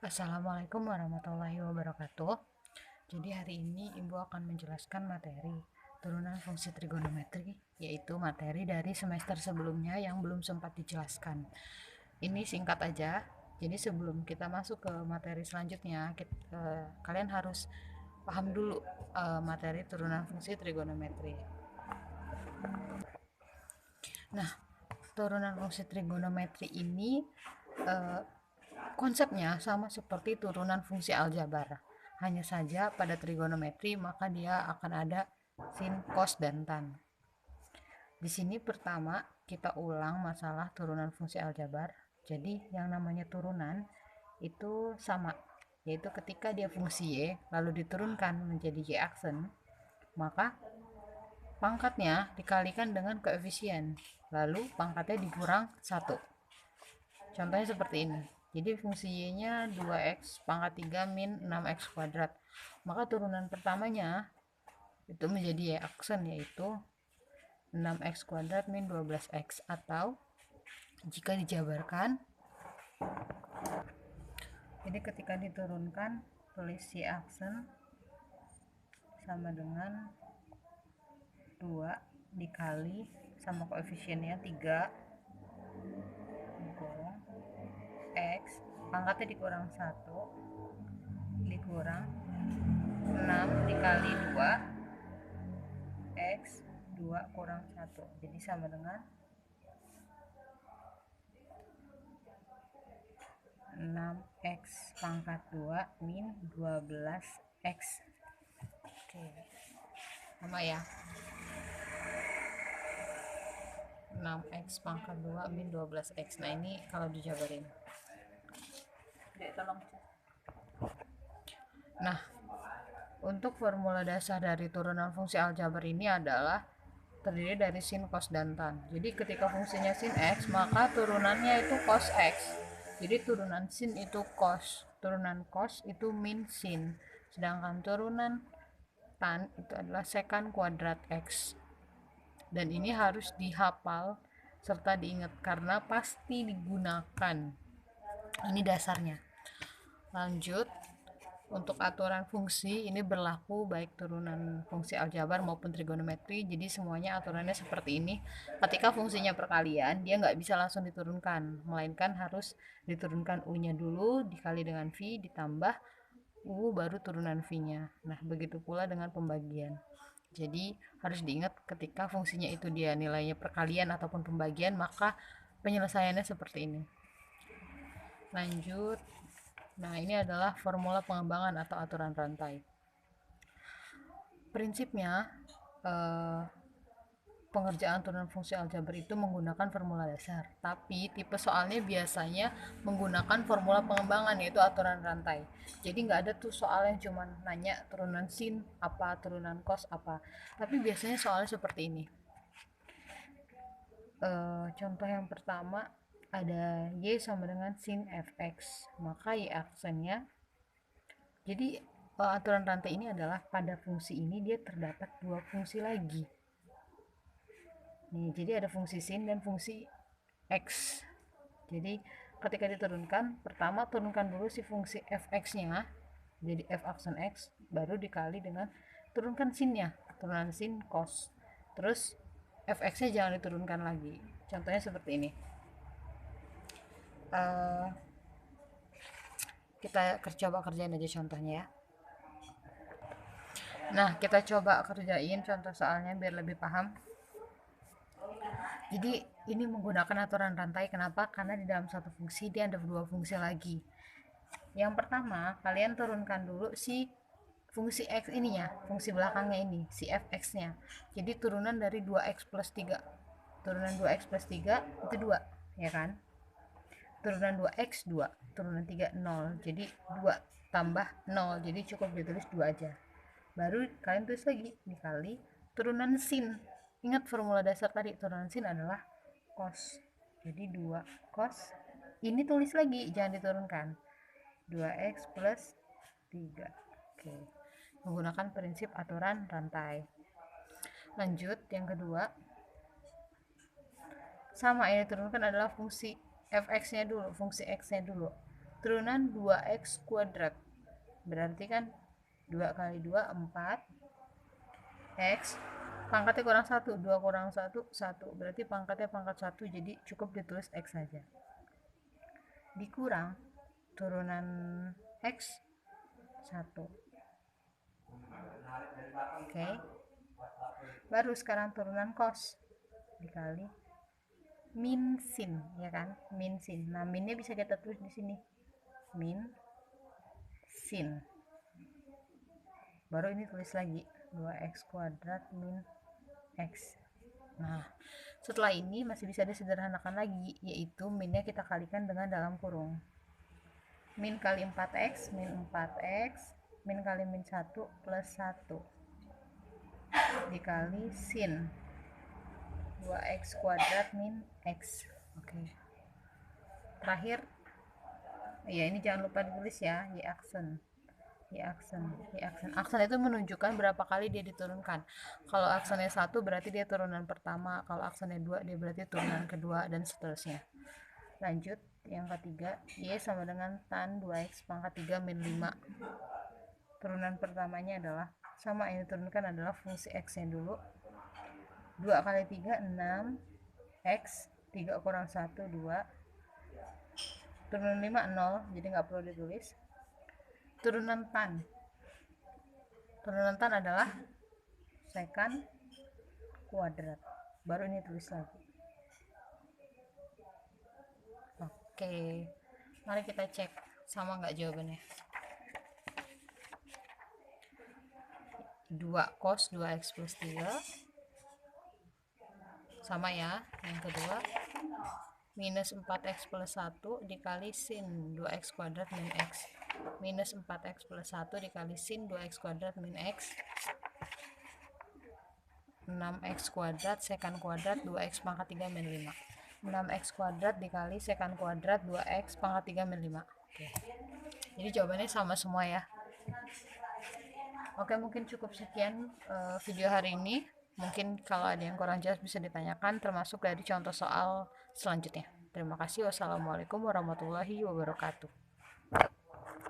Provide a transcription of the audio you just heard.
Assalamualaikum warahmatullahi wabarakatuh. Jadi hari ini Ibu akan menjelaskan materi turunan fungsi trigonometri, yaitu materi dari semester sebelumnya yang belum sempat dijelaskan. Ini singkat aja. Jadi sebelum kita masuk ke materi selanjutnya, kalian harus paham dulu materi turunan fungsi trigonometri. Nah, turunan fungsi trigonometri ini eh, konsepnya sama seperti turunan fungsi aljabar. Hanya saja pada trigonometri maka dia akan ada sin, cos, dan tan. Di sini pertama kita ulang masalah turunan fungsi aljabar. Jadi yang namanya turunan itu sama, yaitu ketika dia fungsi y lalu diturunkan menjadi y aksen, maka pangkatnya dikalikan dengan koefisien, lalu pangkatnya dikurang 1. Contohnya seperti ini. Jadi fungsi y-nya 2x pangkat 3 min 6x kuadrat. Maka turunan pertamanya itu menjadi y aksen, yaitu 6x kuadrat min 12x. Atau jika dijabarkan, jadi ketika diturunkan tulis y aksen sama dengan 2 dikali sama koefisiennya 3 dikurang x pangkatnya dikurang 1 dikurang 6 dikali 2 x 2 kurang 1, jadi sama dengan 6x pangkat 2 min 12x. Oke, sama ya, 6x pangkat 2 min 12x. Nah ini kalau dijabarin. Nah, untuk formula dasar dari turunan fungsi aljabar ini adalah terdiri dari sin, cos, dan tan. Jadi ketika fungsinya sin x, maka turunannya itu cos x. Jadi turunan sin itu cos, turunan cos itu min sin. Sedangkan turunan tan itu adalah sekant kuadrat x. Dan ini harus dihafal serta diingat karena pasti digunakan. Ini dasarnya. Lanjut, untuk aturan fungsi ini berlaku baik turunan fungsi aljabar maupun trigonometri. Jadi semuanya aturannya seperti ini. Ketika fungsinya perkalian, dia nggak bisa langsung diturunkan, melainkan harus diturunkan u-nya dulu dikali dengan v ditambah u baru turunan v-nya. Nah, begitu pula dengan pembagian. Jadi harus diingat ketika fungsinya itu dia nilainya perkalian ataupun pembagian, maka penyelesaiannya seperti ini. Lanjut. Nah, ini adalah formula pengembangan atau aturan rantai. Prinsipnya, pengerjaan turunan fungsi aljabar itu menggunakan formula dasar, tapi tipe soalnya biasanya menggunakan formula pengembangan, yaitu aturan rantai. Jadi nggak ada tuh soal yang cuman nanya turunan sin apa, turunan cos apa, tapi biasanya soalnya seperti ini. Contoh yang pertama ada y sama dengan sin fx, maka y aksennya, jadi aturan rantai ini adalah pada fungsi ini dia terdapat dua fungsi lagi nih, jadi ada fungsi sin dan fungsi x. Jadi ketika diturunkan, pertama turunkan dulu si fungsi fx nya jadi f aksen x, baru dikali dengan turunkan sinnya, turunan sin cos, terus fx nya jangan diturunkan lagi. Contohnya seperti ini. Kita coba kerjain aja contohnya ya. Nah, kita coba kerjain contoh soalnya biar lebih paham. Jadi ini menggunakan aturan rantai. Kenapa? Karena di dalam satu fungsi dia ada dua fungsi lagi. Yang pertama, kalian turunkan dulu si fungsi x ini ya, fungsi belakangnya ini, si fx-nya. Jadi turunan dari 2x plus 3. Turunan 2x plus 3 itu 2, ya kan? Turunan 2x 2, turunan 3 0. Jadi 2 tambah 0, jadi cukup ditulis 2 aja. Baru kalian tulis lagi dikali turunan sin. Ingat formula dasar tadi, turunan sin adalah cos. Jadi 2 cos. Ini tulis lagi, jangan diturunkan. 2x plus 3. Oke. Menggunakan prinsip aturan rantai. Lanjut, yang kedua. Sama, yang diturunkan adalah fungsi fx-nya dulu, fungsi x-nya dulu. turunan 2x kuadrat. Berarti kan 2 kali 2 4 x pangkatnya kurang 1, 2 kurang 1 1, berarti pangkatnya pangkat 1, jadi cukup ditulis x saja. Dikurang turunan x 1. Oke. Baru sekarang turunan cos dikali min sin, ya kan? Min sin. Nah, minnya bisa kita tulis di sini. Min sin. Baru ini tulis lagi 2x kuadrat min x. Nah, setelah ini masih bisa disederhanakan lagi, yaitu minnya kita kalikan dengan dalam kurung. Min kali 4x, min 4x, min kali min 1 plus 1 dikali sin 2x kuadrat min x. Oke. Terakhir, ya ini jangan lupa ditulis ya, y aksen. Aksen itu menunjukkan berapa kali dia diturunkan. Kalau aksennya 1 berarti dia turunan pertama, kalau aksennya 2 dia berarti turunan kedua, dan seterusnya. Lanjut, yang ketiga, y sama dengan tan 2x pangkat 3 min 5. Turunan pertamanya adalah sama, yang diturunkan adalah fungsi x nya dulu. 2 kali 3 6 x, 3 kurang 1 2, turunan 5 0, jadi nggak perlu ditulis. Turunan tan adalah secant kuadrat, baru ini tulis lagi. Oke, mari kita cek sama nggak jawabannya. 2 cos 2x plus 3 sama ya. Yang kedua, minus 4x plus 1 dikali sin 2x kuadrat min x. Minus 4x plus 1 dikali sin 2x kuadrat min x. 6x kuadrat secant kuadrat 2x pangkat 3 min 5. 6x kuadrat dikali secant kuadrat 2x pangkat 3 min 5. Oke. Jadi jawabannya sama semua ya. Oke, mungkin cukup sekian video hari ini. Mungkin kalau ada yang kurang jelas bisa ditanyakan, termasuk dari contoh soal selanjutnya. Terima kasih. Wassalamualaikum warahmatullahi wabarakatuh.